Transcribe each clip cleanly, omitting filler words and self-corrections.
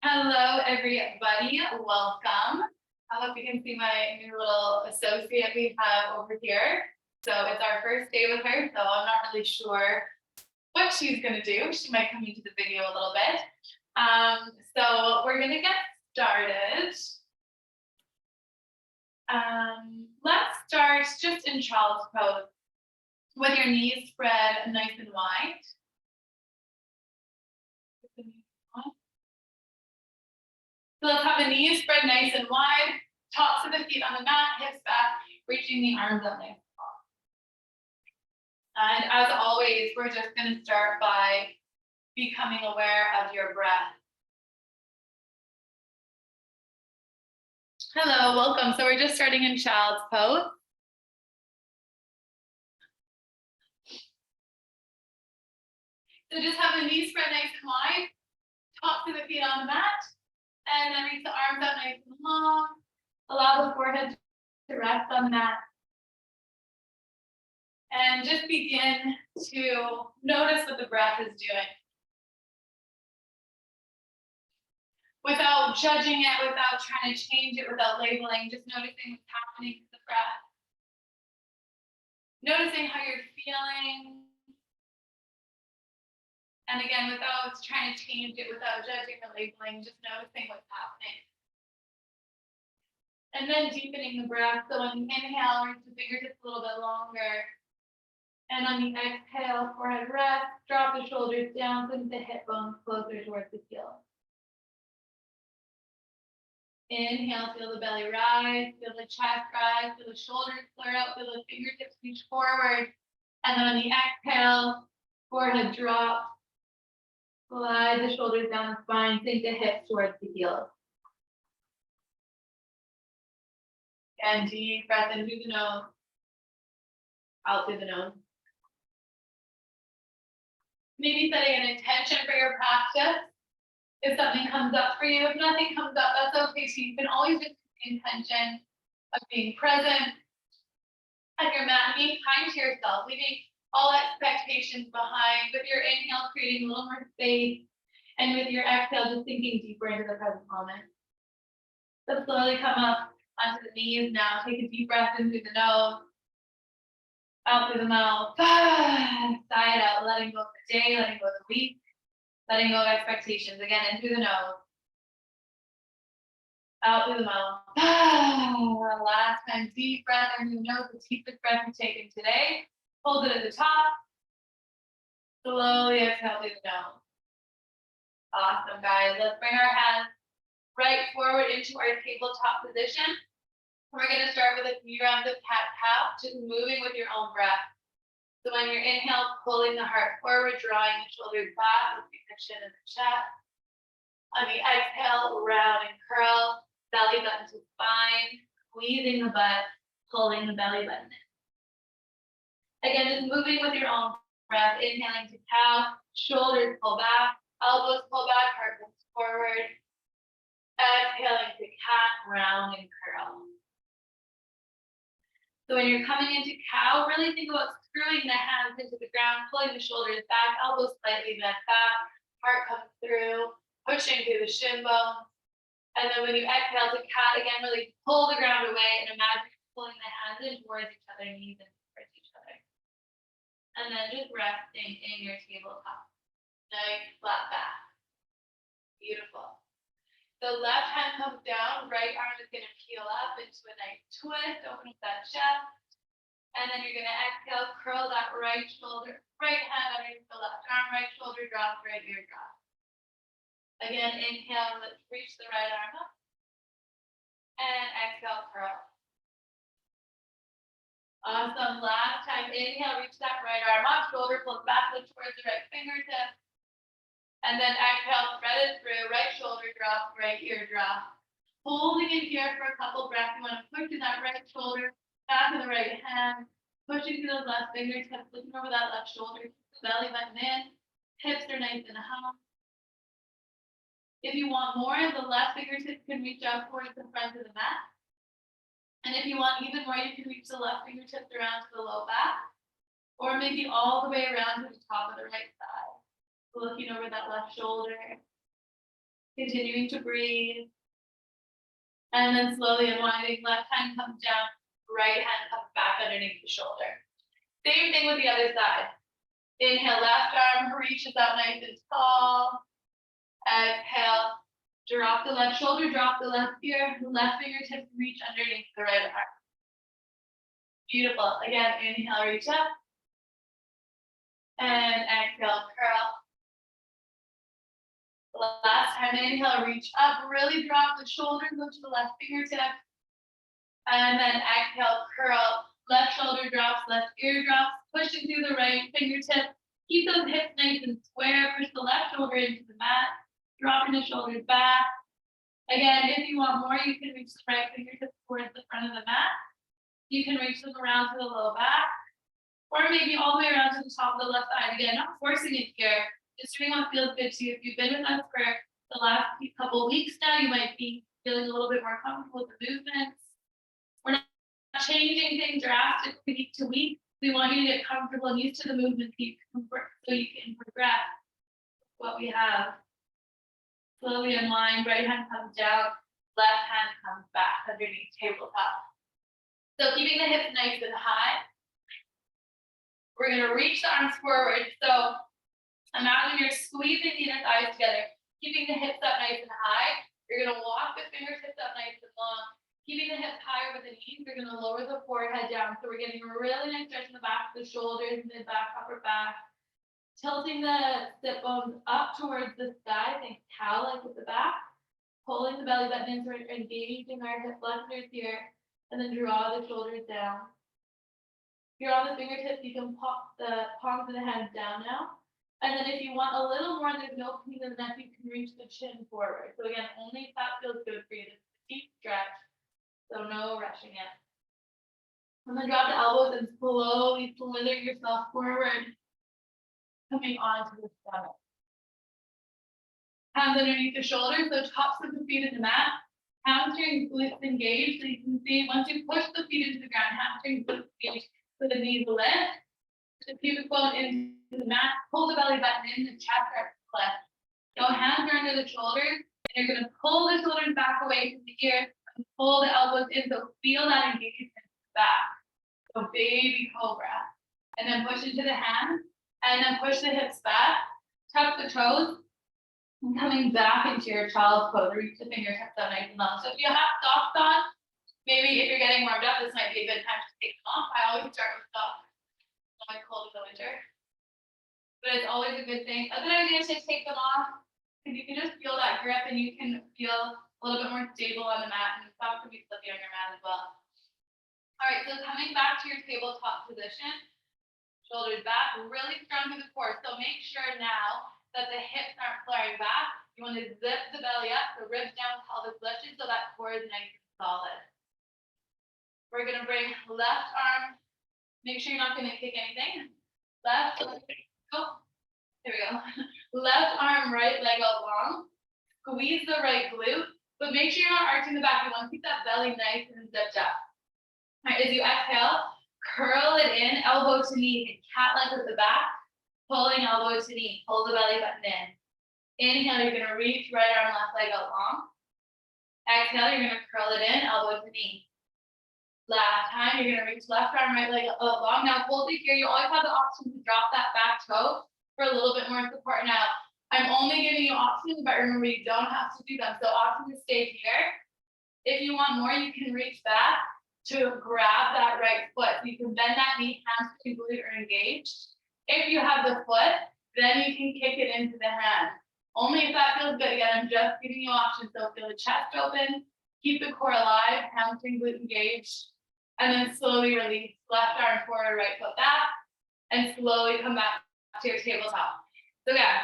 Hello, everybody. Welcome. I hope you can see my new little associate we have over here. So it's our first day with her, so I'm not really sure what she's going to do. She might come into the video a little bit. So we're going to get started. Let's start just in child's pose with your knees spread nice and wide. So let's have the knees spread nice and wide, tops of the feet on the mat, hips back, reaching the arms up nice and tall. And as always, we're just going to start by becoming aware of your breath. Hello, welcome. So we're just starting in child's pose. So just have the knees spread nice and wide, tops of the feet on the mat, and then reach the arms up nice and long. Allow the forehead to rest on the mat. And just begin to notice what the breath is doing. Without judging it, without trying to change it, without labeling, just noticing what's happening to the breath. Noticing how you're feeling. And again, without trying to change it, without judging or labeling, just noticing what's happening. And then deepening the breath. So on the inhale, reach the fingertips a little bit longer. And on the exhale, forehead rest, drop the shoulders down, send the hip bones closer towards the heel. Inhale, feel the belly rise, feel the chest rise, feel the shoulders flare out, feel the fingertips reach forward. And then on the exhale, forehead drop, slide the shoulders down the spine, sink the hips towards the heels. And deep breath in through the nose, out through the nose. Maybe setting an intention for your practice. If something comes up for you, if nothing comes up, that's okay. So you can always just the intention of being present at your mat, being kind to yourself, leaving all expectations behind. With your inhale, creating a little more space, and with your exhale, just sinking deeper into the present moment. So slowly come up onto the knees now. Take a deep breath in through the nose, out through the mouth. Sigh it out, letting go of the day, letting go of the week. Letting go of expectations. Again, in through the nose. Out through the mouth. Last time, deep breath in through the nose, the deepest breath you've taken today. Hold it at the top. Slowly exhale through the nose. Awesome, guys. Let's bring our hands right forward into our tabletop position. We're going to start with a few rounds of cat-cow, just moving with your own breath. So when you're inhale, pulling the heart forward, drawing the shoulders back, lifting the chin and the chest. On the exhale, round and curl, belly button to spine, squeezing the butt, pulling the belly button in. Again, just moving with your own breath, inhaling to cow, shoulders pull back, elbows pull back, heart comes forward. Exhaling to cat, round and curl. So when you're coming into cow, really think about screwing the hands into the ground, pulling the shoulders back, elbows slightly bent back, heart comes through, pushing through the shin bones. And then when you exhale to cat, again, really pull the ground away and imagine pulling the hands in towards each other, knees in towards each other. And then just resting in your tabletop. Nice flat back. Beautiful. The left hand comes down, right arm is going to peel up into a nice twist, open up that chest. And then you're going to exhale, curl that right shoulder, right hand underneath the left arm, right shoulder drops, right ear drops. Again, inhale, let's reach the right arm up. And exhale, curl. Awesome. Last time, inhale, reach that right arm up, shoulder pulls back, look towards the right fingertip. And then exhale, thread it through, right shoulder drop, right ear drop. Holding it here for a couple breaths. You want to push in that right shoulder, back of the right hand, pushing through those left fingertips, looking over that left shoulder, belly button in, hips are nice and hung. If you want more, the left fingertips can reach out towards the front of the mat. And if you want even more, you can reach the left fingertips around to the low back, or maybe all the way around to the top of the right side. Looking over that left shoulder. Continuing to breathe. And then slowly unwinding, left hand comes down, right hand comes back underneath the shoulder. Same thing with the other side. Inhale, left arm reaches out nice and tall. Exhale, drop the left shoulder, drop the left ear, left fingertips reach underneath the right arm. Beautiful. Again, inhale, reach up. And exhale, curl. Last time, inhale, reach up, really drop the shoulders, go to the left fingertip. And then exhale, curl. Left shoulder drops, left ear drops, pushing through the right fingertip. Keep those hips nice and square. Push the left shoulder into the mat, dropping the shoulders back. Again, if you want more, you can reach the right fingertips towards the front of the mat. You can reach them around to the low back, or maybe all the way around to the top of the left side. Again, not forcing it here, just doing what feels good to you. If you've been with us for the last couple of weeks now, you might be feeling a little bit more comfortable with the movements. We're not changing things drastically week to week. We want you to get comfortable and used to the movements so you can progress what we have. Slowly unwind, right hand comes down, left hand comes back underneath tabletop. So keeping the hips nice and high. We're gonna reach the arms forward. So imagine you're squeezing the inner thighs together, keeping the hips up nice and high. You're gonna walk the fingertips up nice and long. Keeping the hips higher with the knees, you're gonna lower the forehead down. So we're getting a really nice stretch in the back of the shoulders, mid back, upper back. Tilting the sit bones up towards the sky, think cow-like with the back. Pulling the belly button in, so we're engaging our hip flexors here. And then draw the shoulders down. If you're on the fingertips, you can pop the palms of the hands down now. And then if you want a little more, there's no pain in the neck, you can reach the chin forward. So again, only if that feels good for you. This is a deep stretch. So no rushing it. And then drop the elbows and slowly slither yourself forward, coming onto the stomach. Hands underneath the shoulders, so tops of the feet in the mat. Hamstrings, glutes engaged. So you can see once you push the feet into the ground, hamstrings, glutes engaged, so the knees lift. The pubic bone into the mat. Pull the belly button in, the chest starts to lift. So hands are under the shoulders, and you're going to pull the shoulders back away from the ears. Pull the elbows in, so feel that engagement back. So baby cobra. And then push into the hands, and then push the hips back, tuck the toes, and coming back into your child's pose. Reach the fingertips up nice and long. So if you have socks on, maybe if you're getting warmed up, this might be a good time to take them off. I always start with socks. It's always cold in the winter. But it's always a good thing. A good idea is to take them off, because you can just feel that grip and you can feel a little bit more stable on the mat, and the socks can be slippy on your mat as well. All right, so coming back to your tabletop position, shoulders back, really strong through the core. So make sure now that the hips aren't flaring back. You want to zip the belly up, the ribs down, pelvis lifted, so that core is nice and solid. We're going to bring left arm. Make sure you're not going to kick anything. Left, oh, there we go. Left arm, right leg out long. Squeeze the right glute, but make sure you're not arching the back. You want to keep that belly nice and zipped up. All right, as you exhale, curl it in, elbow to knee, and cat-like with the back. Pulling elbow to knee, pull the belly button in. Inhale, you're going to reach right arm, left leg out long. Exhale, you're going to curl it in, elbow to knee. Last time, you're going to reach left arm, right leg out long. Now hold it here. You always have the option to drop that back toe for a little bit more support. Now, I'm only giving you options, but remember, you don't have to do them. So option to stay here. If you want more, you can reach back to grab that right foot. You can bend that knee, hamstring, glute are engaged. If you have the foot, then you can kick it into the hand. Only if that feels good. Again, I'm just giving you options. So feel the chest open, keep the core alive, hamstring, glute engaged, and then slowly release. Left arm forward, right foot back, and slowly come back to your tabletop. So again,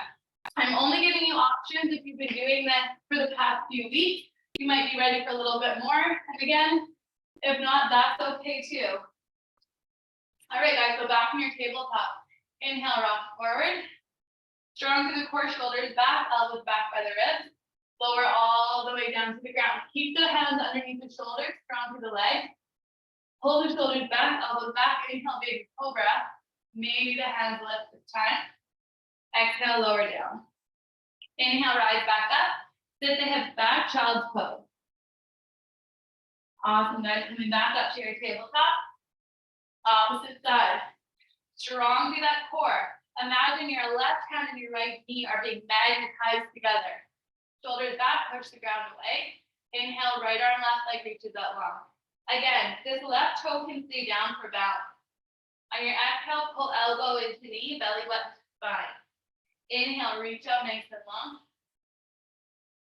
I'm only giving you options. If you've been doing this for the past few weeks, you might be ready for a little bit more. And again, if not, that's okay too. All right, guys, so back on your tabletop. Inhale, rock forward. Strong through the core, shoulders back, elbows back by the ribs. Lower all the way down to the ground. Keep the hands underneath the shoulders, strong through the legs. Pull the shoulders back, elbows back. Inhale, baby cobra. Maybe the hands lift this time. Exhale, lower down. Inhale, rise back up. Sit the hips back, child's pose. Awesome, guys. Coming back up to your tabletop. Opposite side. Strong through that core. Imagine your left hand and your right knee are being magnetized together. Shoulders back, push the ground away. Inhale, right arm, left leg reaches out long. Again, this left toe can stay down for balance. On your exhale, pull elbow into knee, belly button to spine. Inhale, reach out nice and long.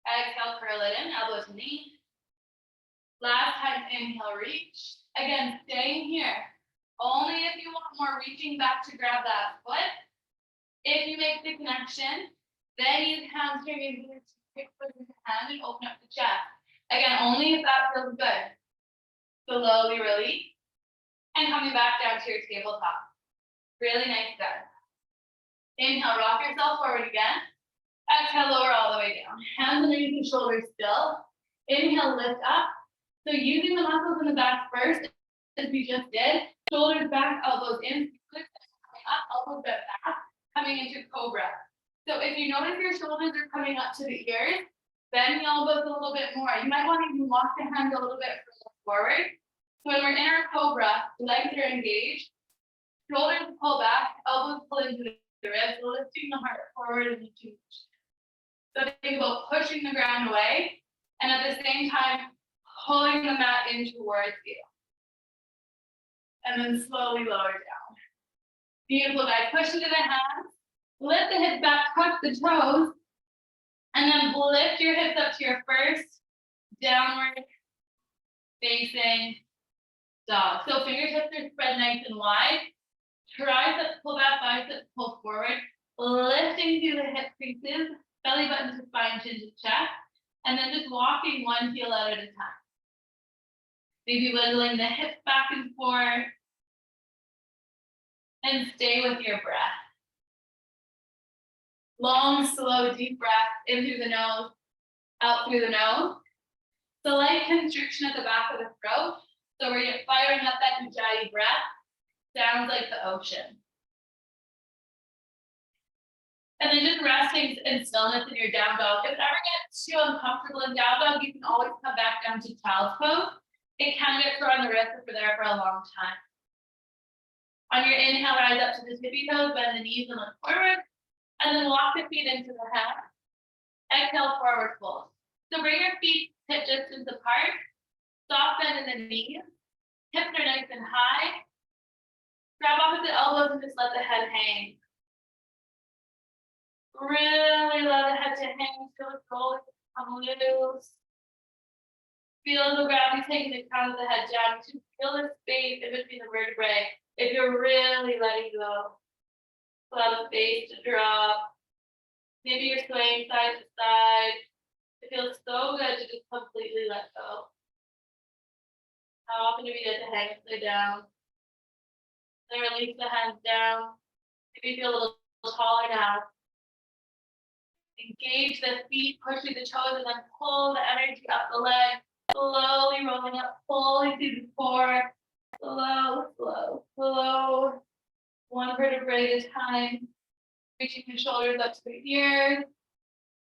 Exhale, curl it in, elbow to knee. Last time, inhale, reach. Again, staying here. Only if you want more reaching back to grab that foot. If you make the connection, then use hamstring and glutes to kick foot into hand and open up the chest. Again, only if that feels good. Slowly release. And coming back down to your tabletop. Really nice, guys. Inhale, rock yourself forward again. Exhale, lower all the way down. Hands underneath the shoulders still. Inhale, lift up. So using the muscles in the back first, as we just did. Shoulders back, elbows in. Coming up, elbows bent back. Coming into cobra. So if you notice your shoulders are coming up to the ears, bend the elbows a little bit more. You might want to even walk the hands a little bit further forward. So when we're in our cobra, legs are engaged. Shoulders pull back, elbows pull into the ribs, lifting the heart forward and into the chin. So think about pushing the ground away and at the same time pulling the mat in towards you. And then slowly lower down. Beautiful, guys. Push into the hands. Lift the hips back, tuck the toes. And then lift your hips up to your first downward facing dog. So fingertips are spread nice and wide. Triceps pull back, biceps pull forward. Lifting through the hip creases, belly button to spine, chin to chest. And then just walking one heel out at a time. Maybe wiggling the hips back and forth. And stay with your breath. Long, slow, deep breath in through the nose, out through the nose. Slight constriction at the back of the throat. So we're firing up that ujjayi breath. Sounds like the ocean. And then just resting in stillness in your down dog. If it ever gets too uncomfortable in down dog, you can always come back down to child's pose. It can get sore on the wrist if we're there for a long time. On your inhale, rise up to the tippy toes, bend the knees and look forward. And then walk the feet into the hands. Exhale, forward fold. So bring your feet hip distance apart. Soft bend in the knees. Hips are nice and high. Grab opposite elbows and just let the head hang. Really let the head to hang. Feel the shoulders come loose. Feel the gravity taking the crown of the head down. To feel the space in between the vertebrae. If you're really letting go. Allow the face to drop. Maybe you're swaying side to side. It feels so good to just completely let go. How often do we get to hang upside down? Then release the hands down. Maybe feel a little taller now. Engage the feet, pushing the toes, and then pull the energy up the leg. Slowly rolling up, pulling through the core. Slow, slow, slow. One vertebrae at a time. Reaching the shoulders up to the ears.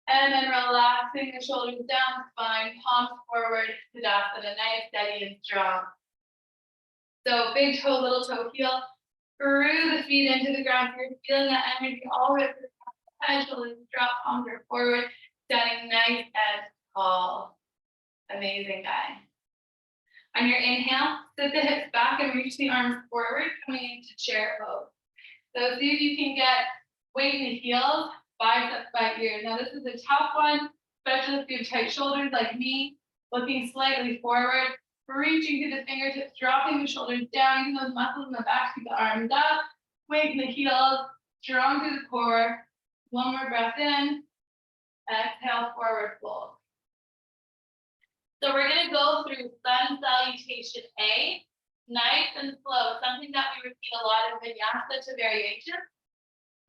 And then relaxing the shoulders down, spine, palms forward, Tadasana, nice, steady, and strong. So big toe, little toe heel. Through the feet into the ground. You're feeling that energy all the way up to the top of the head. Shoulders drop, palms are forward. Standing nice and tall. Amazing, guy. On your inhale, sit the hips back and reach the arms forward, coming into chair pose. So see if you can get weight in the heels, biceps by ears. Now this is a tough one, especially if you have tight shoulders like me, looking slightly forward, reaching through the fingertips, dropping the shoulders down, using those muscles in the back, keep the arms up, weight in the heels, strong through the core. One more breath in, exhale, forward fold. So we're going to go through sun salutation A, nice and slow, something that we repeat a lot in vinyasa to variation.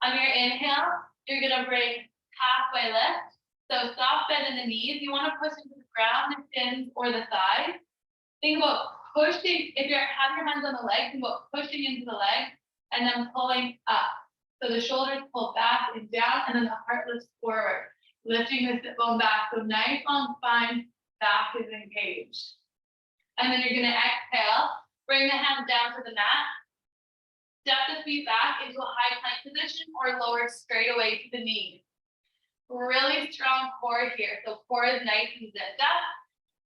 On your inhale, you're going to bring halfway lift. So soft bend in the knees. You want to push into the ground, the shins, or the thighs. Think about pushing, if you have your hands on the leg, think about pushing into the leg and then pulling up. So the shoulders pull back and down, and then the heart lifts forward. Lifting the sit bone back, so nice long spine, back is engaged. And then you're gonna exhale, bring the hands down to the mat, step the feet back into a high plank position or lower straight away to the knees. Really strong core here, so core is nice and zipped up.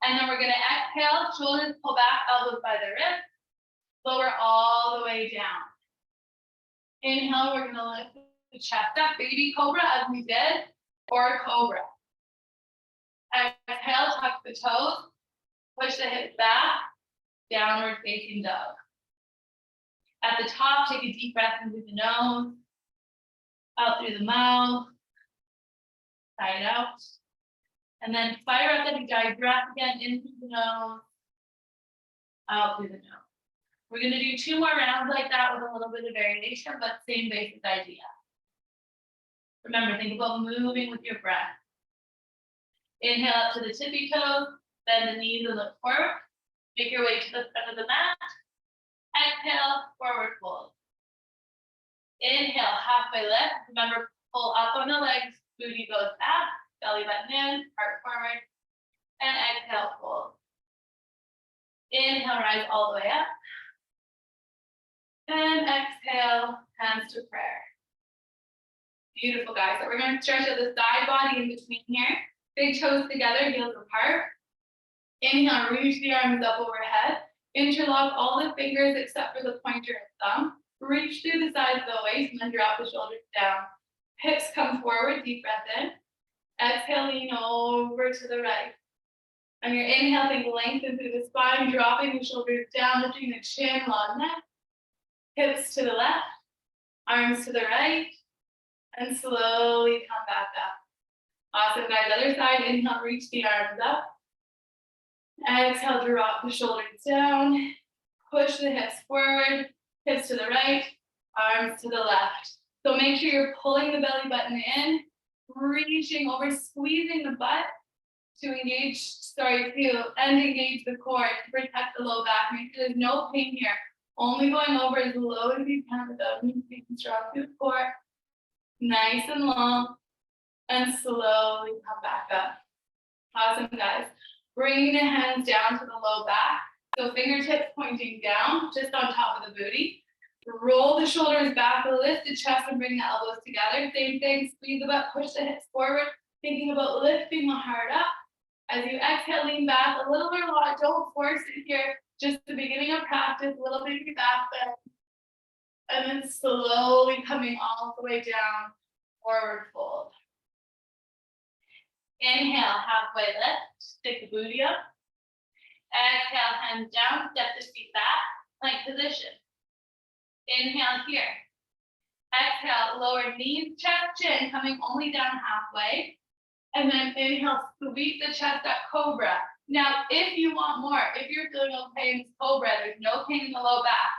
And then we're gonna exhale, shoulders pull back, elbows by the wrist, lower all the way down. Inhale, we're gonna lift the chest up, baby cobra as we did, or cobra. Exhale, tuck the toes, push the hips back, downward facing dog. At the top, take a deep breath in through the nose, out through the mouth, side out. And then fire up that giant breath again, in through the nose, out through the nose. We're going to do 2 more rounds like that with a little bit of variation, but same basic idea. Remember, think about moving with your breath. Inhale up to the tippy toes, bend the knees and look forward. Make your way to the front of the mat. Exhale, forward fold. Inhale, halfway lift. Remember, pull up on the legs, booty goes back, belly button in, heart forward. And exhale, fold. Inhale, rise all the way up. And exhale, hands to prayer. Beautiful, guys. So we're going to stretch out the side body in between here. Big toes together, heels apart. Inhale, reach the arms up overhead. Interlock all the fingers except for the pointer and thumb. Reach through the sides of the waist and then drop the shoulders down. Hips come forward, deep breath in. Exhale, lean over to the right. On your inhale, think lengthen through the spine, dropping the shoulders down, lifting the chin, long neck. Hips to the left, arms to the right, and slowly come back up. Awesome, guys. Other side, inhale, reach the arms up. Exhale, drop the shoulders down. Push the hips forward, hips to the right, arms to the left. So make sure you're pulling the belly button in, reaching over, squeezing the butt to engage, and engage the core to protect the low back. Make sure there's no pain here. Only going over as low as you can without making strong through the core. Nice and long. And slowly come back up. Awesome, guys. Bringing the hands down to the low back. So fingertips pointing down, just on top of the booty. Roll the shoulders back, lift the chest and bring the elbows together. Same thing, squeeze the butt, push the hips forward. Thinking about lifting the heart up. As you exhale, lean back a little bit a lot. Don't force it here. Just the beginning of practice, a little bit back bend. And then slowly coming all the way down, forward fold. Inhale, halfway lift, stick the booty up. Exhale, hands down, step the feet back, plank position. Inhale here. Exhale, lower knees, chest, chin, coming only down halfway. And then inhale, sweep the chest up, cobra. Now, if you want more, if you're feeling okay in this cobra, there's no pain in the low back.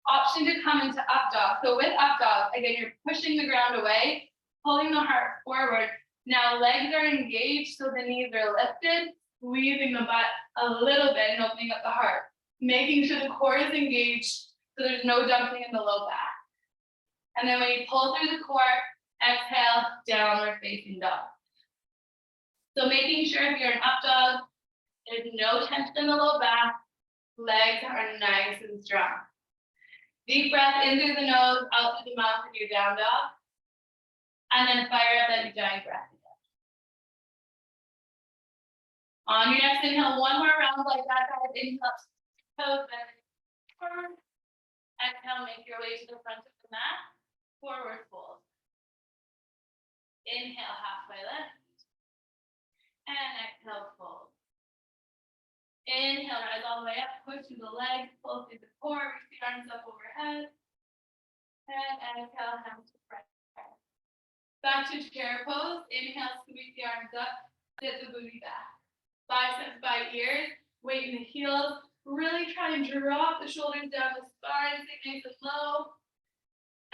Option to come into up dog. So with up dog, again, you're pushing the ground away, pulling the heart forward. Now legs are engaged, so the knees are lifted, squeezing the butt a little bit and opening up the heart. Making sure the core is engaged, so there's no dumping in the low back. And then when you pull through the core, exhale, downward facing dog. So making sure if you're in up dog, there's no tension in the low back, legs are nice and strong. Deep breath in through the nose, out through the mouth in your down dog. And then fire up that giant breath again. On your next inhale, 1 more round like that, guys. Inhale, toes bend forward. Exhale, make your way to the front of the mat. Forward fold. Inhale, halfway lift. And exhale, fold. Inhale, rise all the way up, push through the legs, pull through the core, reach the arms up overhead. And exhale, hands to prayer. Back to chair pose. Inhale, sweep the arms up, sit the booty back. Biceps by ears, weight in the heels. Really try and drop the shoulders down the spine, sit nice and low.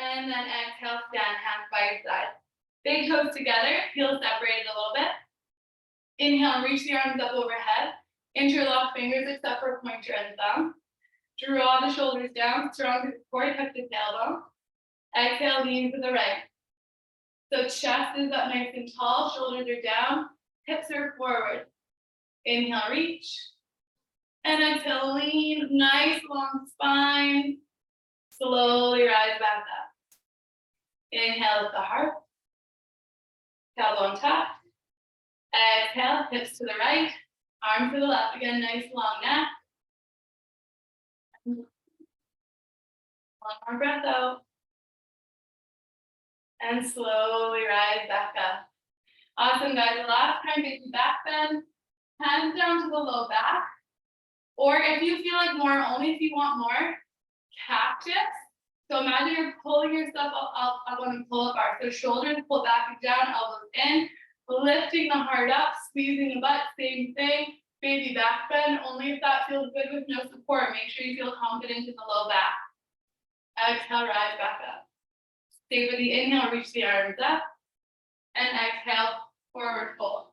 And then exhale, stand, hands by your side. Big toes together, heels separated a little bit. Inhale, reach the arms up overhead. Interlock fingers except for pointer and thumb. Draw the shoulders down, strong to the core, tuck the tailbone. Exhale, lean to the right. So chest is up nice and tall, shoulders are down, hips are forward. Inhale, reach. And exhale, lean, nice long spine. Slowly rise back up. Inhale at the heart. Elbow on top. Exhale, hips to the right, arm to the left. Again, nice long neck. One more breath out. And slowly rise back up. Awesome, guys. Last time, basic back bend. Hands down to the low back. Or if you feel like more, only if you want more, cactus. So imagine you're pulling yourself up on the pull-up bar. So shoulders pull back and down, elbows in, lifting the heart up, squeezing the butt, same thing. Baby back bend, only if that feels good with no support. Make sure you feel confident in the low back. Exhale, rise back up. Stay with the inhale, reach the arms up. And exhale, forward fold.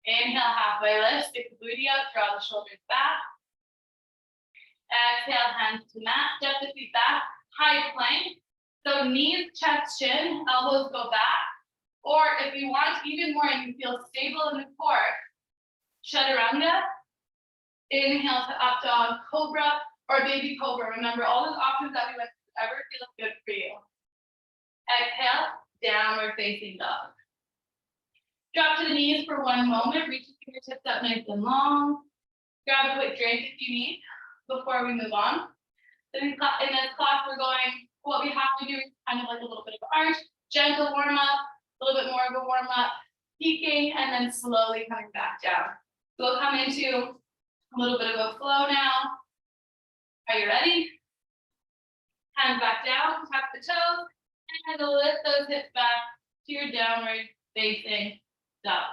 Inhale, halfway lift, stick the booty out, draw the shoulders back. Exhale, hands to mat, step the feet back, high plank. So knees, chest, chin, elbows go back. Or if you want even more and you feel stable in the core, chaturanga. Inhale to up dog, cobra, or baby cobra. Remember, all those options that we went through, whatever feels good for you. Exhale, downward facing dog. Drop to the knees for one moment, reach the fingertips up nice and long. Grab a quick drink if you need before we move on. In this class, we're going, what we have to do is kind of like a little bit of arch, gentle warm up, a little bit more of a warm up, peaking, and then slowly coming back down. So we'll come into a little bit of a flow now. Are you ready? Hands back down, tuck the toes, and lift those hips back to your downward facing dog.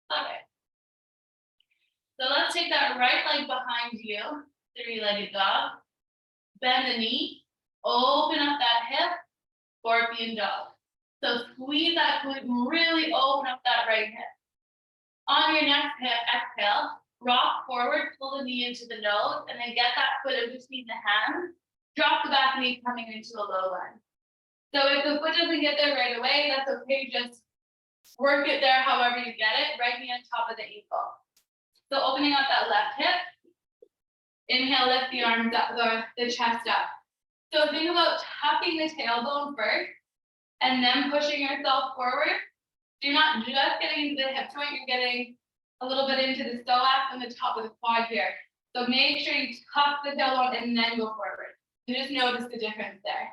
Okay. So let's take that right leg behind you, three-legged dog. Bend the knee, open up that hip, scorpion dog. So squeeze that glute and really open up that right hip. On your next hip, exhale, rock forward, pull the knee into the nose, and then get that foot in between the hands. Drop the back knee coming into a low lunge. So if the foot doesn't get there right away, that's okay. Just work it there however you get it, right knee on top of the ankle. So opening up that left hip. Inhale, lift the arms up, the chest up. So think about tucking the tailbone first and then pushing yourself forward. So you're not just getting into the hip joint, you're getting a little bit into the psoas and the top of the quad here. So make sure you tuck the tailbone and then go forward. You just notice the difference there.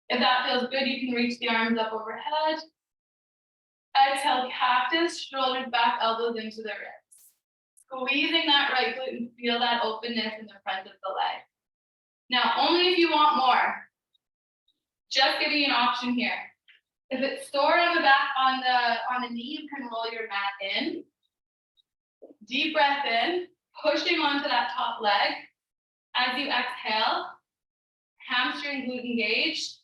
If that feels good, you can reach the arms up overhead. Exhale, cactus, shoulders back, elbows into the ribs. Squeezing that right glute and feel that openness in the front of the leg. Now, only if you want more. Just giving you an option here. If it's stored on the back, on the knee, you can roll your mat in. Deep breath in, pushing onto that top leg. As you exhale, hamstring glute engaged.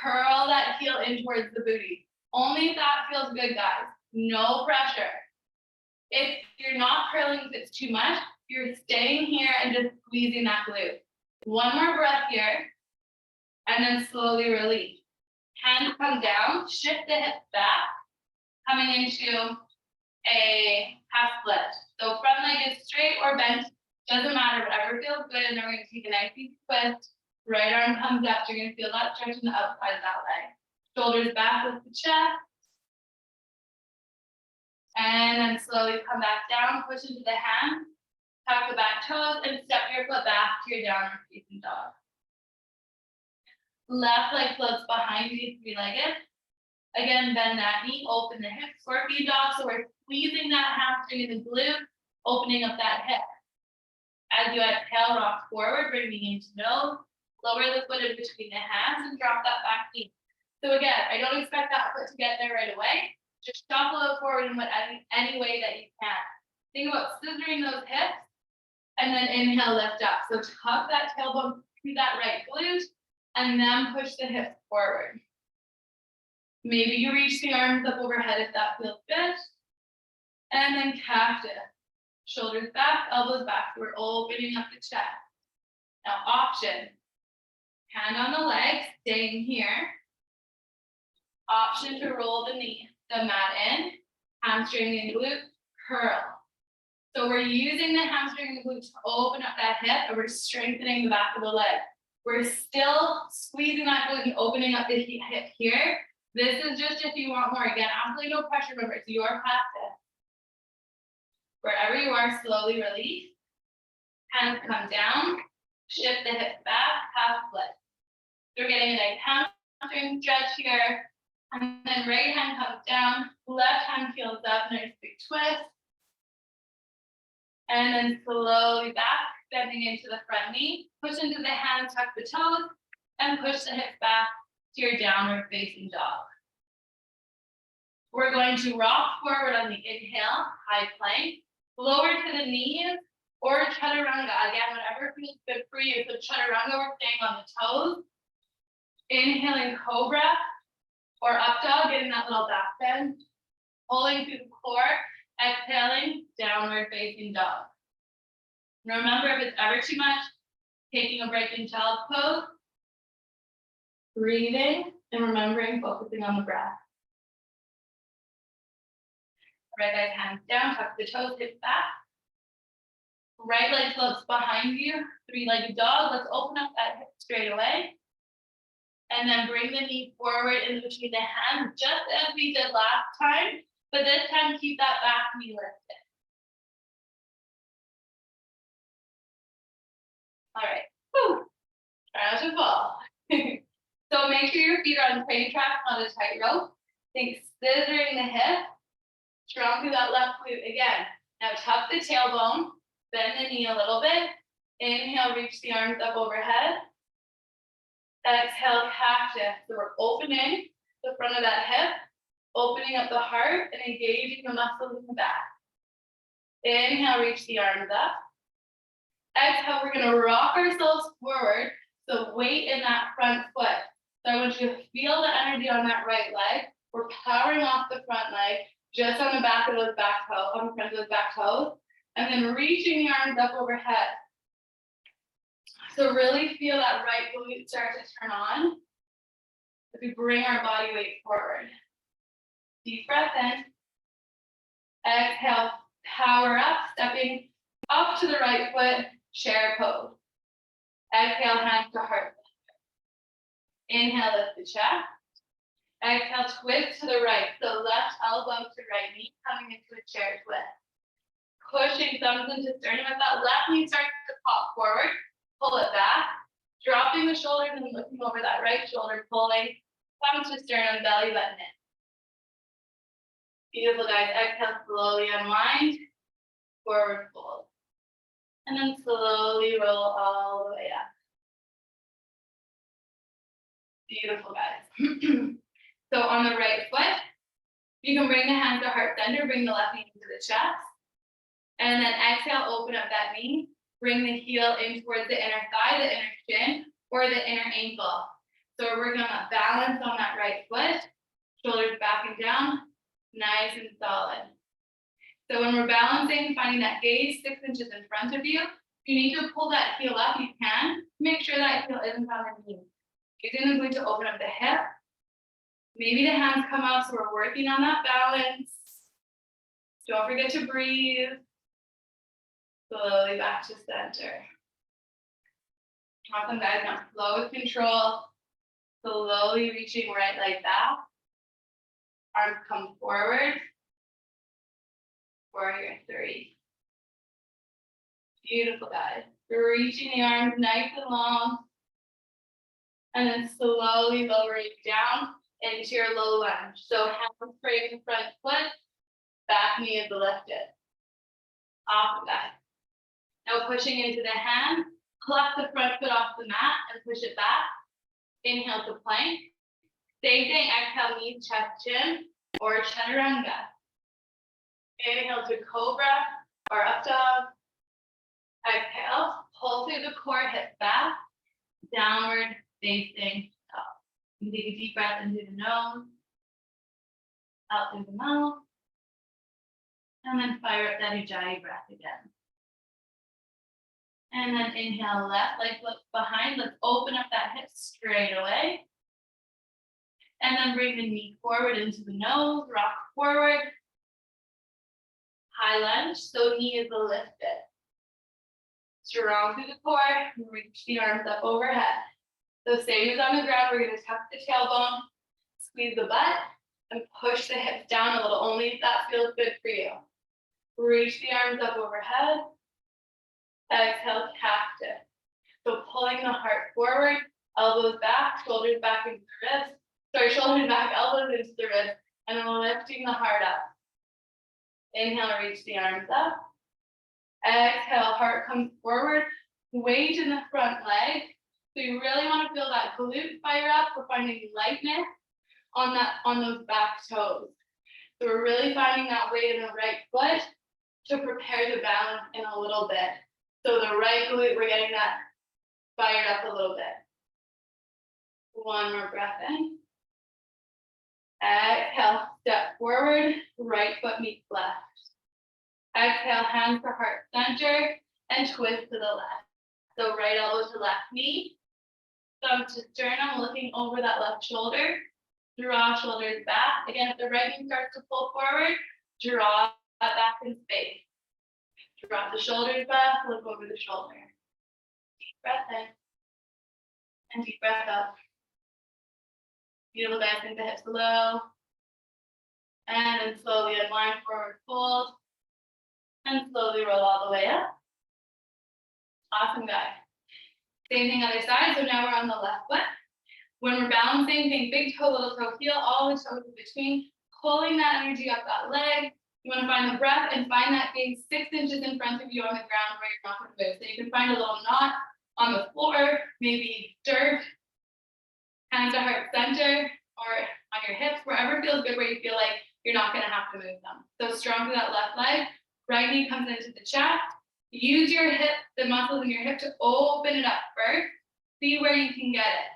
Curl that heel in towards the booty. Only if that feels good, guys. No pressure. If you're not curling, if it's too much, you're staying here and just squeezing that glute. One more breath here, and then slowly release. Hands come down, shift the hips back, coming into a half split. So front leg is straight or bent, doesn't matter, whatever feels good, and then we're gonna take a nice deep twist. Right arm comes up, you're gonna feel that stretch on the outside of that leg. Shoulders back with the chest. And then slowly come back down, push into the hands, tuck the back toes, and step your foot back to your downward facing dog. Left leg floats behind you, three-legged. Again, bend that knee, open the hip, scorpion dog. So we're squeezing that hamstring in the glute, opening up that hip. As you exhale, rock forward, bring the knee to nose, lower the foot in between the hands, and drop that back knee. So again, I don't expect that foot to get there right away. Just shuffle it forward in any way that you can. Think about scissoring those hips, and then inhale, lift up. So tuck that tailbone to that right glute, and then push the hips forward. Maybe you reach the arms up overhead if that feels good. And then cactus. Shoulders back, elbows back. We're opening up the chest. Now option. Hand on the leg, staying here. Option to roll the mat in, hamstring and glute, curl. So we're using the hamstring and glute to open up that hip, and we're strengthening the back of the leg. We're still squeezing that glute and opening up the hip here. This is just if you want more. Again, absolutely no pressure. Remember, it's your practice. Wherever you are, slowly release. Hands come down. Shift the hips back, half split. So we're getting a nice hamstring stretch here. And then right hand comes down, left hand heels up, nice big twist. And then slowly back, bending into the front knee. Push into the hands, tuck the toes, and push the hips back to your downward facing dog. We're going to rock forward on the inhale, high plank, lower to the knees, or chaturanga. Again, whatever feels good for you. So chaturanga, we're staying on the toes. Inhaling cobra or up dog, getting that little back bend. Pulling through the core, exhaling, downward facing dog. Remember, if it's ever too much, taking a break in child's pose, breathing, and remembering, focusing on the breath. Right leg hands down, tuck the toes, hips back. Right leg floats behind you, three-legged dog. Let's open up that hip straight away. And then bring the knee forward in between the hands, just as we did last time. But this time, keep that back knee lifted. All right. Whew. Try not to fall. So make sure your feet are on train tracks, not a tightrope. Think scissoring the hip. Strong through that left glute again. Now tuck the tailbone, bend the knee a little bit. Inhale, reach the arms up overhead. Exhale, cactus. So we're opening the front of that hip, opening up the heart, and engaging the muscles in the back. Inhale, reach the arms up. Exhale, we're going to rock ourselves forward. So weight in that front foot. So I want you to feel the energy on that right leg. We're powering off the front leg, just on the back of those back toes, on the front of those back toes, and then reaching the arms up overhead. So really feel that right glute start to turn on as we bring our body weight forward. Deep breath in. Exhale, power up, stepping up to the right foot, chair pose. Exhale, hands to heart. Inhale, lift the chest. Exhale, twist to the right. So left elbow to right knee, coming into a chair twist. Pushing thumbs into sternum as that left knee starts to pop forward. Pull it back. Dropping the shoulders and looking over that right shoulder, pulling thumbs to sternum, belly button in. Beautiful, guys. Exhale, slowly unwind. Forward fold. And then slowly roll all the way up. Beautiful, guys. So on the right foot, you can bring the hands to heart center, bring the left knee into the chest. And then exhale, open up that knee. Bring the heel in towards the inner thigh, the inner shin, or the inner ankle. So we're gonna balance on that right foot, shoulders back and down, nice and solid. So when we're balancing, finding that gaze 6 inches in front of you, if you need to pull that heel up, you can. Make sure that heel isn't on the knee. Using the glute to open up the hip. Maybe the hands come up, so we're working on that balance. Don't forget to breathe. Slowly back to center. Awesome, guys. Now slow with control. Slowly reaching right leg back. Arms come forward. Warrior 3. Beautiful, guys. You're reaching the arms nice and long. And then slowly lowering down into your low lunge. So hands frame the front foot, back knee is lifted. Awesome, guys. Now pushing into the hand, collect the front foot off the mat and push it back. Inhale to plank. Same thing, exhale, knees, chest, chin, or chaturanga. Inhale to cobra or up dog. Exhale, pull through the core, hips back, downward facing dog. You take a deep breath into the nose, out through the mouth, and then fire up that Ujjayi breath again. And then inhale, left leg flips behind. Let's open up that hip straight away. And then bring the knee forward into the nose, rock forward. High lunge, so knee is lifted. Strong through the core, reach the arms up overhead. So same as on the ground, we're gonna tuck the tailbone, squeeze the butt, and push the hips down a little, only if that feels good for you. Reach the arms up overhead. Exhale, cactus. So pulling the heart forward, elbows back, shoulders back into the ribs. Sorry, shoulders back, elbows into the ribs, and then lifting the heart up. Inhale, reach the arms up. Exhale, heart comes forward, weight in the front leg. So you really want to feel that glute fire up. We're finding lightness on those back toes. So we're really finding that weight in the right foot to prepare the balance in a little bit. So the right glute, we're getting that fired up a little bit. One more breath in. Exhale, step forward, right foot meets left. Exhale, hands to heart center and twist to the left. So right elbow to left knee, thumb to sternum, looking over that left shoulder. Draw shoulders back. Again, if the right knee starts to pull forward, draw that back in space. Drop the shoulders back, look over the shoulder. Deep breath in and deep breath out. Beautiful, guys. Sink the hips low. And then slowly unwind, forward fold. And slowly roll all the way up. Awesome, guys. Same thing other side. So now we're on the left foot. When we're balancing, think big toe, little toe, heel, all the toes in between, pulling that energy up that leg. You want to find the breath and find that gaze 6 inches in front of you on the ground where you're not going to move. So you can find a little knot on the floor, maybe dirt, hands to heart center, or on your hips, wherever feels good, where you feel like you're not going to have to move them. So strong through that left leg. Right knee comes into the chest. Use your hip, the muscles in your hip to open it up first. See where you can get it.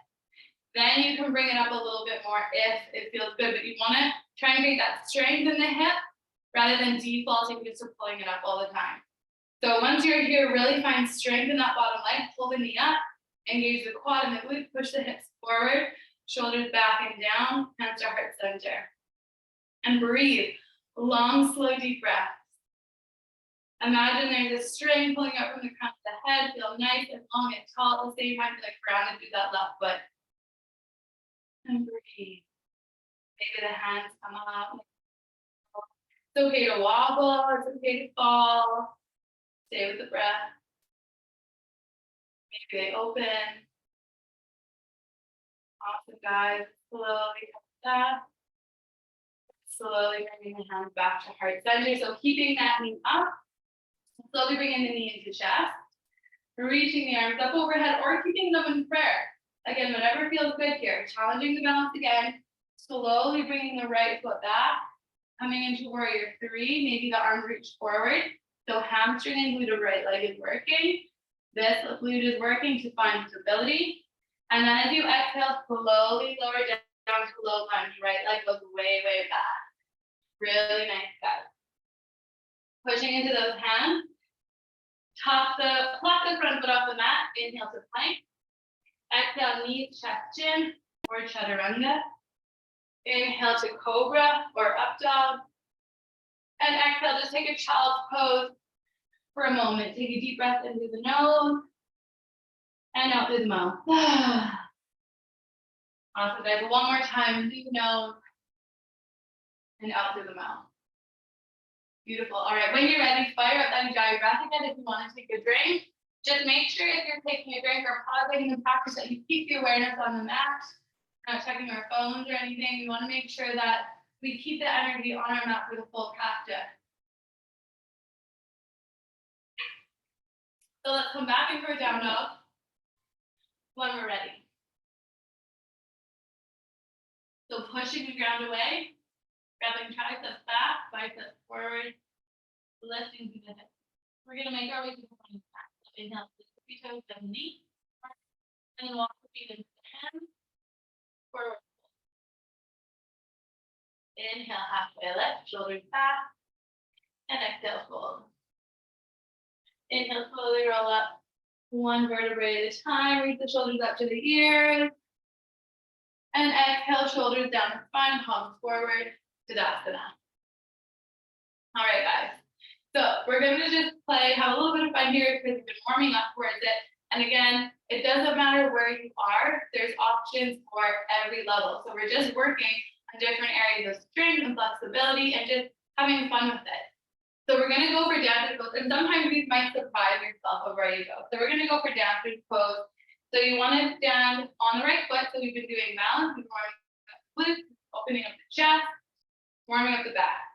Then you can bring it up a little bit more if it feels good, but you want to try and create that strength in the hip rather than defaulting just to pulling it up all the time. So once you're here, really find strength in that bottom leg, pull the knee up, engage the quad and the glute, push the hips forward, shoulders back and down, hands to heart center. And breathe, long, slow, deep breaths. Imagine there's a string pulling up from the crown of the head, feel nice and long and tall at the same time, feel like grounded through that left foot. And breathe. Maybe the hands come up. It's okay to wobble, it's okay to fall. Stay with the breath. Maybe they open. Awesome, guys. Slowly come back. Slowly bringing the hands back to heart center. So keeping that knee up. Slowly bringing the knee into chest. Reaching the arms up overhead or keeping them in prayer. Again, whatever feels good here. Challenging the balance again. Slowly bringing the right foot back. Coming into warrior 3. Maybe the arms reach forward. So hamstring and glute of right leg is working. This glute is working to find stability. And then as you exhale, slowly lower down to low lunge. Right leg goes way, way back. Really nice, guys. Pushing into those hands. Pluck the front foot off the mat. Inhale to plank. Exhale, knees, chest, chin, or chaturanga. Inhale to cobra or up dog. And exhale, just take a child's pose for a moment. Take a deep breath in through the nose and out through the mouth. Awesome, guys. One more time, in through the nose and out through the mouth. Beautiful. All right, when you're ready, fire up that ujjayi breath again. If you want to take a drink, just make sure if you're taking a drink or pausing in the practice that you keep the awareness on the mat, not checking our phones or anything. We want to make sure that we keep the energy on our mat for the full practice. So let's come back into our down dog when we're ready. So pushing the ground away, grabbing triceps back, biceps forward, lifting through the hips. We're going to make our way to the front back. So inhale, lift the feet toes, bend the knee, and then walk the feet into the hands, forward. Inhale, halfway lift, shoulders back, and exhale, fold. Inhale, slowly roll up one vertebrae at a time. Reach the shoulders up to the ears. And exhale, shoulders down the spine, palms forward, Tadasana. All right, guys. So we're going to just have a little bit of fun here because we've been warming up towards it. And again, it doesn't matter where you are. There's options for every level. So we're just working on different areas of strength and flexibility and just having fun with it. So we're going to go for down pose, and sometimes these might surprise yourself of where you go. So we're going to go for down pose. So you want to stand on the right foot. So we've been doing balance, we're warming up the glutes, opening up the chest, warming up the back.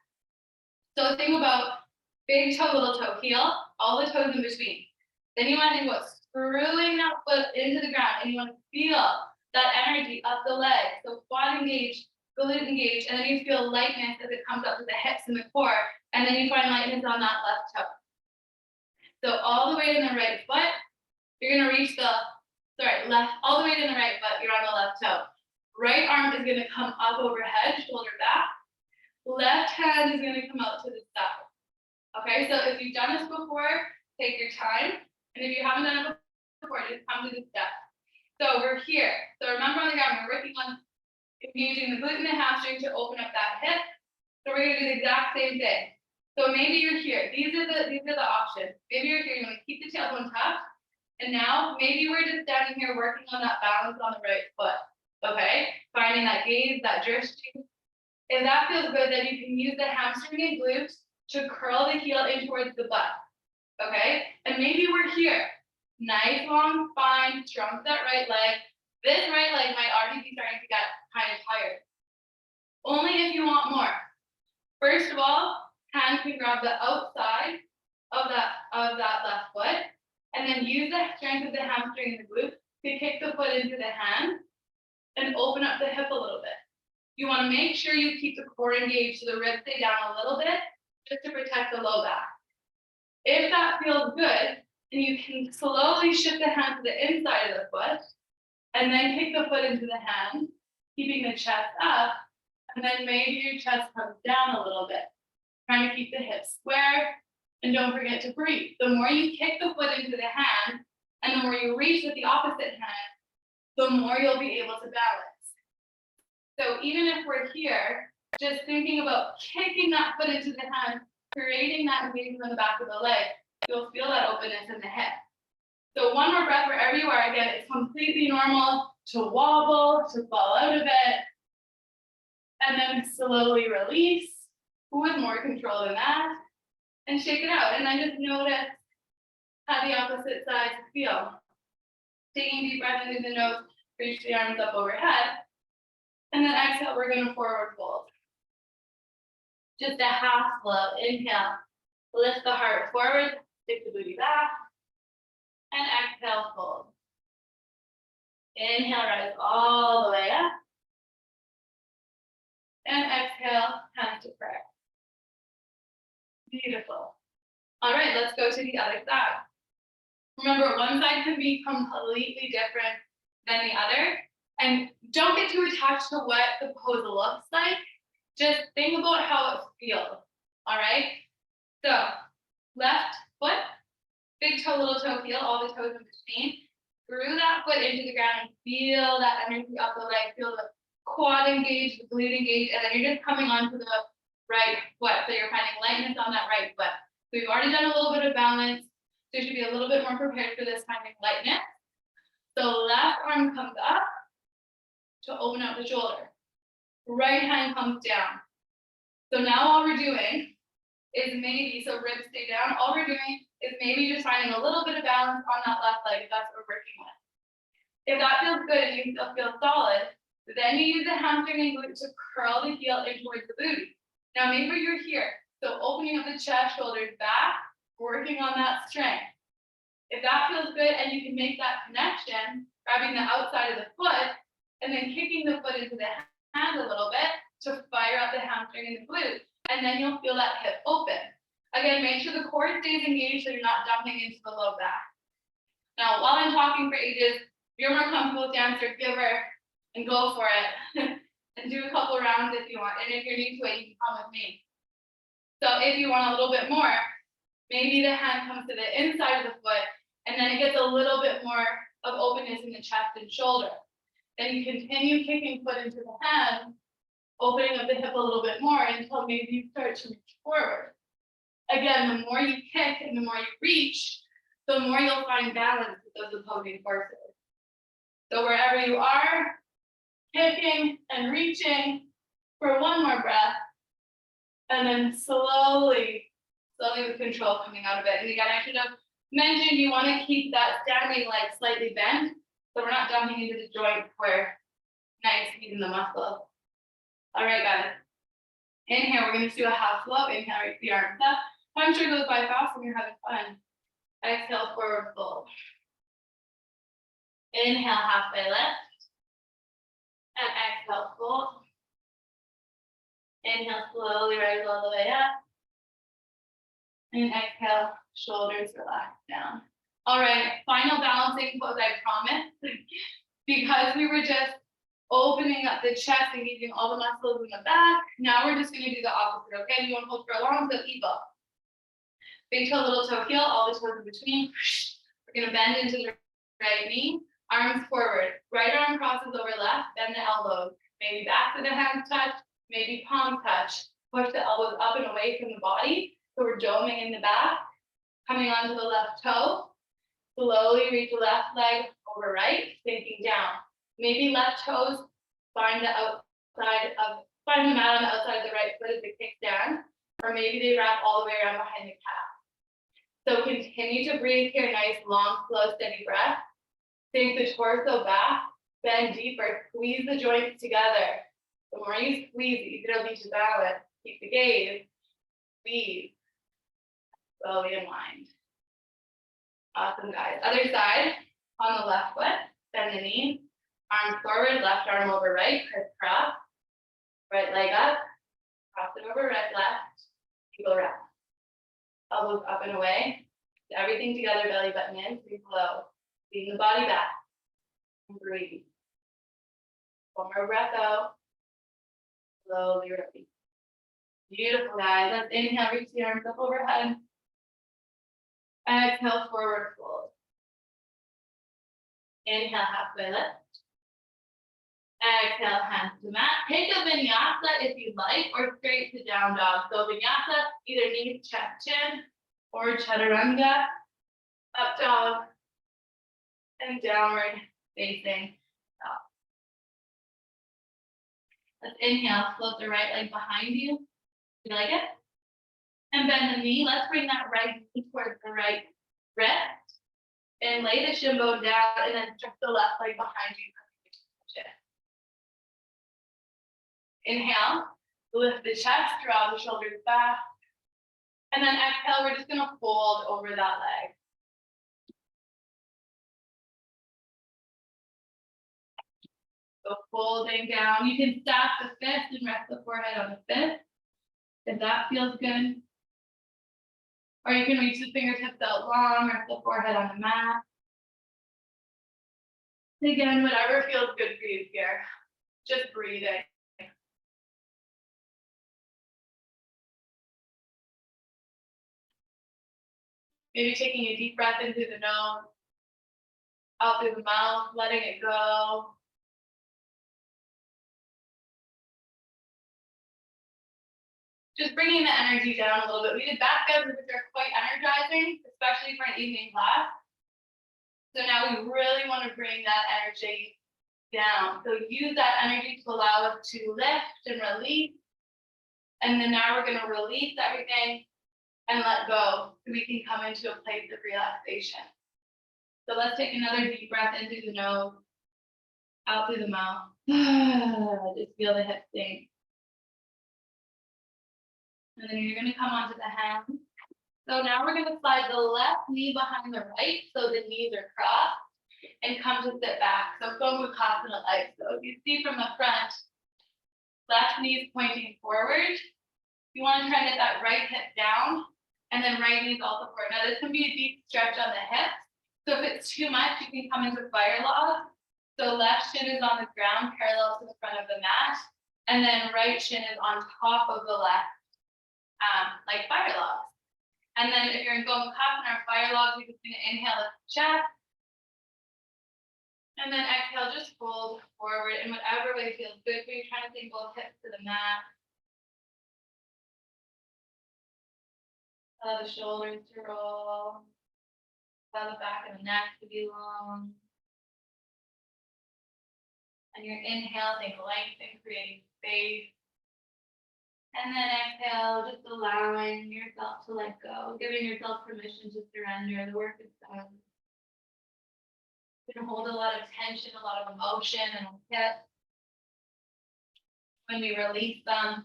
So think about big toe, little toe, heel, all the toes in between. Then you want to think about screwing that foot into the ground, and you want to feel that energy up the leg. So quad engage, glute engage, and then you feel lightness as it comes up to the hips and the core, and then you find lightness on that left toe. So all the way to the right foot, you're going to reach left, all the way to the right foot, you're on the left toe. Right arm is going to come up overhead, shoulder back. Left hand is going to come out to the side. Okay, so if you've done this before, take your time. And if you haven't done it before, just come to the step. So we're here. So remember on the ground, we're working on engaging the glute and the hamstring to open up that hip. So we're going to do the exact same thing. So maybe you're here. These are the options. Maybe you're here. You want to keep the tailbone tucked. And now maybe we're just standing here working on that balance on the right foot. Okay, finding that gaze, that drifting. If that feels good, then you can use the hamstring and glutes to curl the heel in towards the butt. Okay, and maybe we're here. Nice long spine, strong that right leg. This right leg might already be starting to get kind of tired. Only if you want more. First of all, hand can grab the outside of that left foot, and then use the strength of the hamstring and the glute to kick the foot into the hand and open up the hip a little bit. You want to make sure you keep the core engaged so the ribs stay down a little bit just to protect the low back. If that feels good, then you can slowly shift the hand to the inside of the foot and then kick the foot into the hand, keeping the chest up, and then maybe your chest comes down a little bit. Trying to keep the hips square, and don't forget to breathe. The more you kick the foot into the hand, and the more you reach with the opposite hand, the more you'll be able to balance. So even if we're here, just thinking about kicking that foot into the hand, creating that engagement in the back of the leg, you'll feel that openness in the hip. So one more breath wherever you are. Again, it's completely normal to wobble, to fall out of it, and then slowly release with more control than that, and shake it out. And then just notice how the opposite side feel. Taking a deep breath into the nose, reach the arms up overhead, and then exhale, we're going to forward fold. Just a half flow. Inhale, lift the heart forward, stick the booty back, and exhale, fold. Inhale, rise all the way up, and exhale, hands to prayer. Beautiful. All right, let's go to the other side. Remember, one side can be completely different than the other, and don't get too attached to what the pose looks like. Just think about how it feels. All right. So left foot, big toe, little toe, heel, all the toes in between. Screw that foot into the ground and feel that energy up the leg. Feel the quad engage, the glute engage, and then you're just coming onto the right foot. So you're finding lightness on that right foot. So we've already done a little bit of balance. So you should be a little bit more prepared for this finding lightness. So left arm comes up to open up the shoulder. Right hand comes down. So now all we're doing is maybe, so ribs stay down, all we're doing is maybe just finding a little bit of balance on that left leg if that's what we're working with. If that feels good and you still feel solid, then you use the hamstring and glute to curl the heel in towards the booty. Now maybe you're here, so opening up the chest, shoulders back, working on that strength. If that feels good and you can make that connection, grabbing the outside of the foot and then kicking the foot into the hand a little bit to fire up the hamstring and the glute, and then you'll feel that hip open. Again, make sure the core stays engaged so you're not dumping into the low back. Now, while I'm talking for ages, if you're more comfortable with dancer, giver, and go for it. And do a couple rounds if you want. And if you're new to it, you can come with me. So if you want a little bit more, maybe the hand comes to the inside of the foot, and then it gets a little bit more of openness in the chest and shoulder. Then you continue kicking foot into the hand, opening up the hip a little bit more until maybe you start to reach forward. Again, the more you kick and the more you reach, the more you'll find balance with those opposing forces. So wherever you are, kicking and reaching for one more breath, and then slowly with control coming out of it. And again, I should have mentioned you want to keep that standing leg slightly bent, so we're not dumping into the joint where now you're squeezing the muscle. All right, guys. Inhale, we're going to do a half flow. Inhale, reach the arms up. I'm sure it goes by fast when you're having fun. Exhale, forward fold. Inhale, halfway lift. And exhale, fold. Inhale, slowly rise all the way up. And exhale, shoulders relax down. All right, final balancing pose, I promise. Because we were just opening up the chest, engaging all the muscles in the back. Now we're just going to do the opposite, okay? You want to hold for a long, so elbow. Big toe, little toe, heel, all the toes in between. We're going to bend into the right knee, arms forward. Right arm crosses over left, bend the elbows. Maybe back to the hands touch, maybe palms touch. Push the elbows up and away from the body. So we're doming in the back, coming onto the left toe. Slowly reach the left leg over right, sinking down. Maybe left toes find the find the mat on the outside of the right foot as it kicks down, or maybe they wrap all the way around behind the calf. So continue to breathe here, nice, long, slow, steady breath. Sink the torso back, bend deeper, squeeze the joints together. The more you squeeze, the easier it'll be to balance. Keep the gaze, squeeze, slowly unwind. Awesome, guys. Other side, on the left foot, bend the knee, arms forward, left arm over right, crisscross. Right leg up, cross it over right, left, eagle wrap. Elbows up and away. Everything together, belly button in, breathe low. Lean the body back. And breathe. One more breath out. Slowly release. Beautiful, guys. Let's inhale, reach the arms up overhead. Exhale, forward fold. Inhale, halfway lift. Exhale, hands to mat. Take a vinyasa if you'd like, or straight to down dog. So vinyasa, either knees, chest, chin, or chaturanga, up dog, and downward facing dog. Let's inhale, float the right leg behind you. You like it? And bend the knee. Let's bring that right knee towards the right wrist. And lay the shin bone down, and then stretch the left leg behind you. Inhale, lift the chest, draw the shoulders back. And then exhale, we're just going to fold over that leg. So folding down. You can stack the fist and rest the forehead on the fist, if that feels good. Or you can reach the fingertips out long, rest the forehead on the mat. Again, whatever feels good for you here. Just breathing. Maybe taking a deep breath in through the nose, out through the mouth, letting it go. Just bringing the energy down a little bit. We did back bends, which are quite energizing, especially for an evening class. So now we really want to bring that energy down. So use that energy to allow us to lift and release. And then now we're going to release everything and let go so we can come into a place of relaxation. So let's take another deep breath in through the nose, out through the mouth. Just feel the hips sink. And then you're going to come onto the hands. So now we're going to slide the left knee behind the right so the knees are crossed and come to sit back. So Gomukhasana like. So you see from the front, left knee is pointing forward. You want to try to get that right hip down. And then right knee is also forward. Now this can be a deep stretch on the hips. So if it's too much, you can come into fire log. So left shin is on the ground, parallel to the front of the mat. And then right shin is on top of the left, like fire logs. And then if you're in Gomukhasana or fire logs, you're just going to inhale the chest. And then exhale, just fold forward in whatever way feels good for you. Trying to think both hips to the mat. Allow the shoulders to roll. Allow the back of the neck to be long. And your inhale, think lengthen, creating space. And then exhale, just allowing yourself to let go, giving yourself permission to surrender. The work is done. We can hold a lot of tension, a lot of emotion in our hips. When we release them,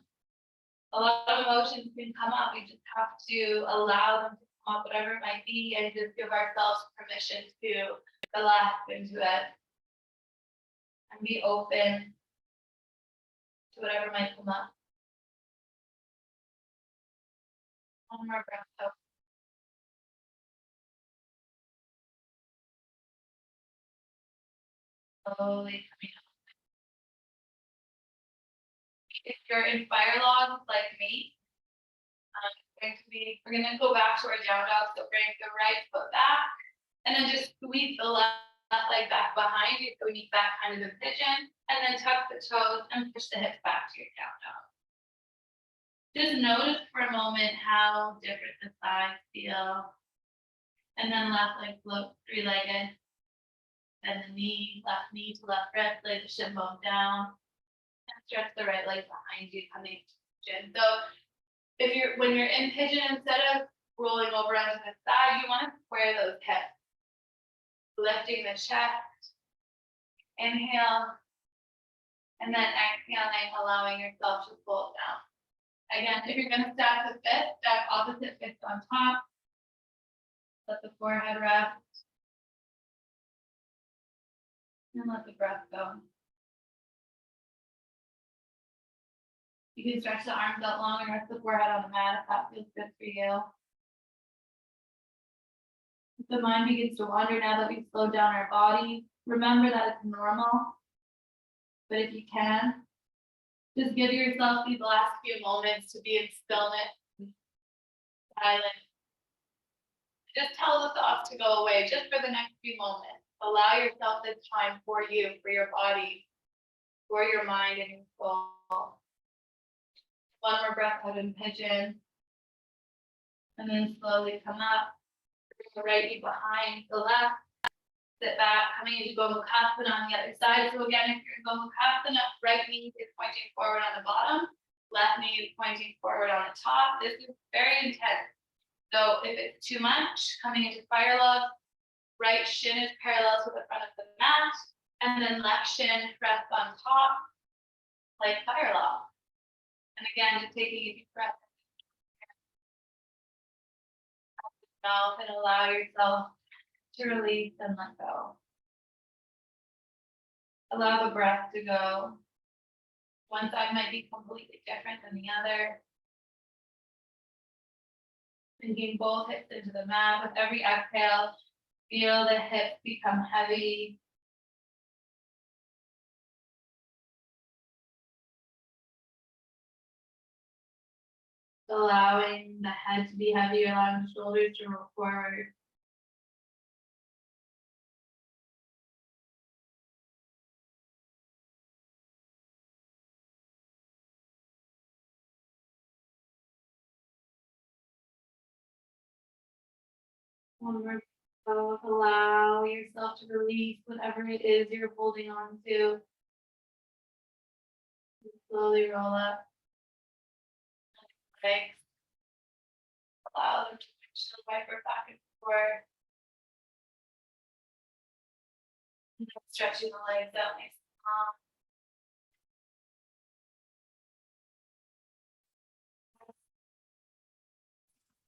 a lot of emotions can come up. We just have to allow them to come up, whatever it might be, and just give ourselves permission to relax into it and be open to whatever might come up. One more breath out. Slowly coming up. If you're in fire logs like me, we're going to go back to our down dog. So bring the right foot back and then just squeeze the left leg back behind you. So we meet back kind of in pigeon, and then tuck the toes and push the hips back to your down dog. Just notice for a moment how different the sides feel. And then left leg float, three-legged. Bend the knee, left knee to left wrist, lay the shin bone down. And stretch the right leg behind you, coming to pigeon. So when you're in pigeon, instead of rolling over onto the side, you want to square those hips. Lifting the chest. Inhale. And then exhaling, allowing yourself to pull down. Again, if you're going to stack the fists, stack opposite fists on top. Let the forehead rest. And let the breath go. You can stretch the arms out long and rest the forehead on the mat if that feels good for you. If the mind begins to wander now that we've slowed down our body, remember that it's normal. But if you can, just give yourself these last few moments to be in stillness, silence. Just tell the thoughts to go away just for the next few moments. Allow yourself this time for you, for your body, for your mind and your soul. One more breath out in pigeon. And then slowly come up. Bring the right knee behind the left. Sit back, coming into Gomukhasana on the other side. So again, if you're in Gomukhasana, right knee is pointing forward on the bottom. Left knee is pointing forward on the top. This is very intense. So if it's too much, coming into fire log, right shin is parallel to the front of the mat, and then left shin rests on top, like fire log. And again, just taking a deep breath out the mouth and allow yourself to release and let go. Allow the breath to go. One side might be completely different than the other. Sinking both hips into the mat. With every exhale, feel the hips become heavy. Allowing the head to be heavy, allowing the shoulders to roll forward. One more breath. Allow yourself to release whatever it is you're holding on to. Slowly roll up. Legs. Allow them to push the viper back and forth. And then stretching the legs out nice and long.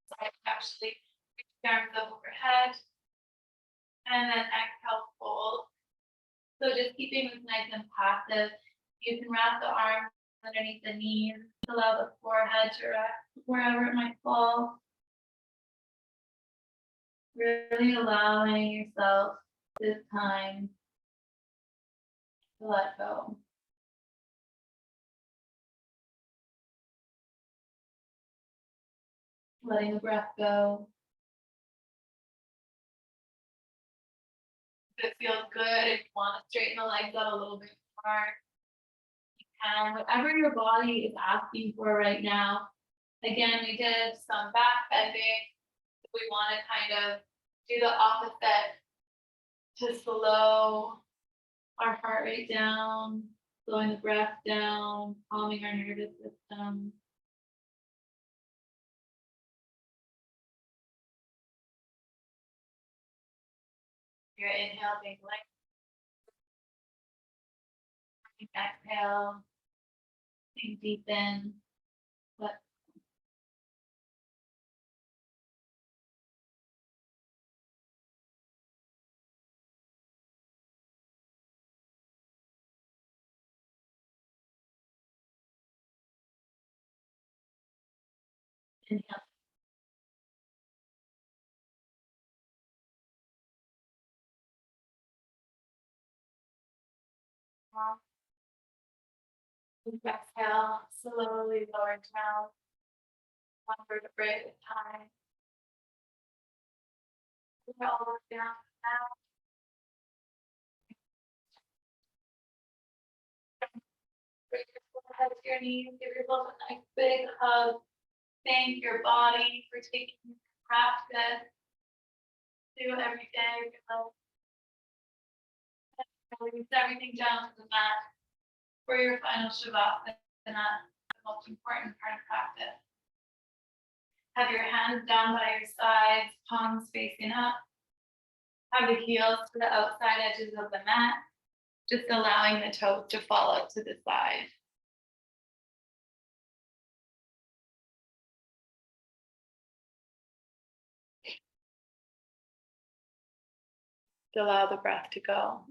So I actually reach the arms up overhead. And then exhale, fold. So just keeping this nice and passive. You can wrap the arms underneath the knees. Allow the forehead to rest wherever it might fall. Really allowing yourself this time to let go. Letting the breath go. If it feels good, if you want to straighten the legs out a little bit more, you can. Whatever your body is asking for right now. Again, we did some back bending. We want to kind of do the opposite to slow our heart rate down, slowing the breath down, calming our nervous system. Your inhale, big length. Exhale, think deep in. Let inhale. Exhale, slowly lower down, one vertebrae at a time. Bring it all the way down now. Bring your forehead to your knees, give yourself a nice big hug. Thank your body for taking your practice do every day. Release everything down to the mat for your final shavasana, the most important part of practice. Have your hands down by your sides, palms facing up. Have the heels to the outside edges of the mat, just allowing the toes to fall out to the side. Allow the breath to go.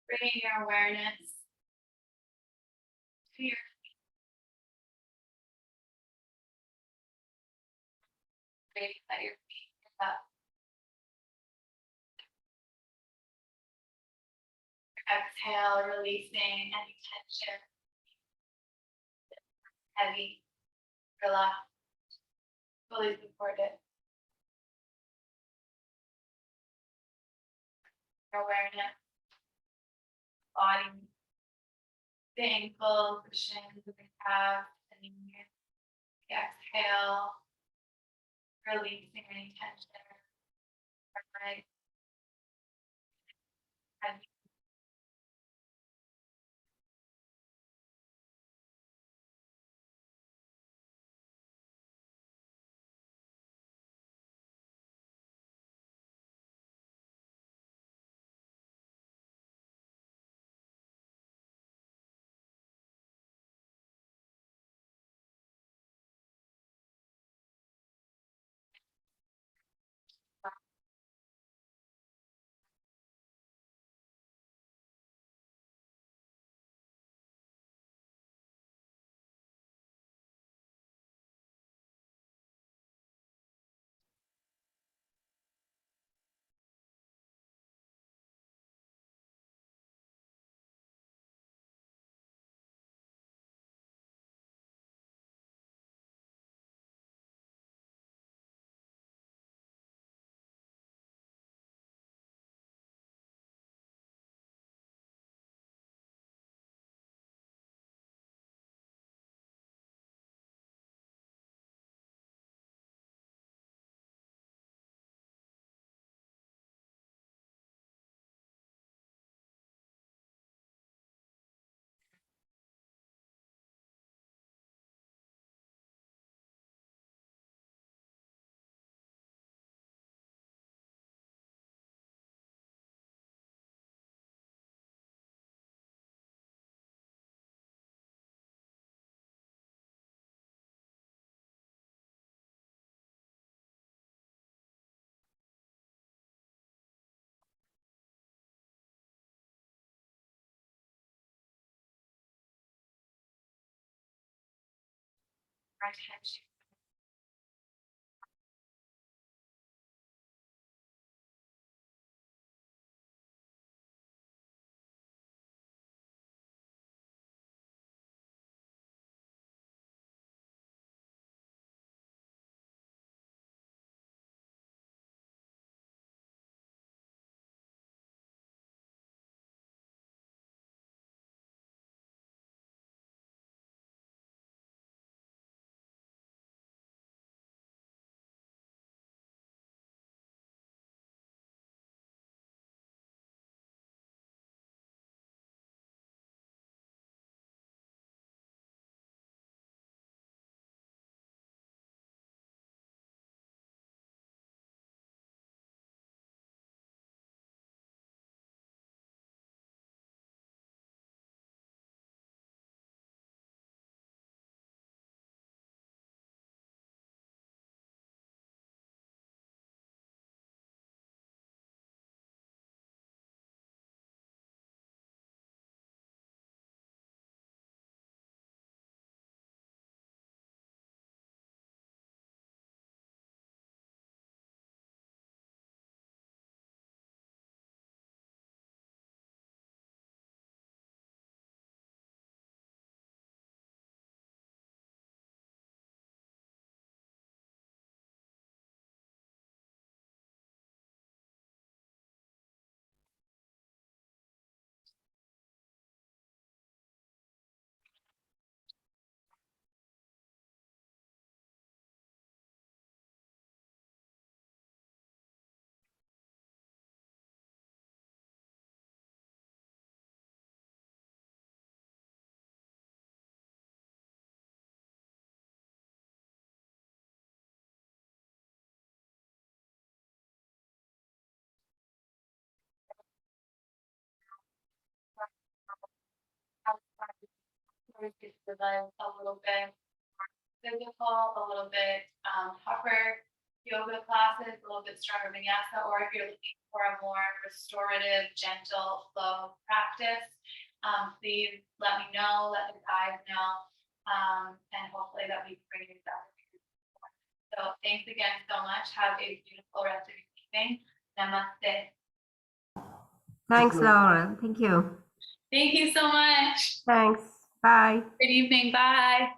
Bringing your awareness to your feet, let your feet get up. Exhale, releasing any tension, heavy, relaxed, fully supported. Your awareness, body, the ankles, the shins, the calves, the knees. Exhale, releasing any tension. Right. And our tension. or if you would like a little bit more physical, a little bit tougher yoga classes, a little bit stronger vinyasa, or if you're looking for a more restorative, gentle flow practice, please let me know, let the guys know, and hopefully that we can bring you that. So thanks again so much. Have a beautiful rest of your evening. Namaste. Thanks, Laura. Thank you. Thank you so much. Thanks. Bye. Good evening. Bye.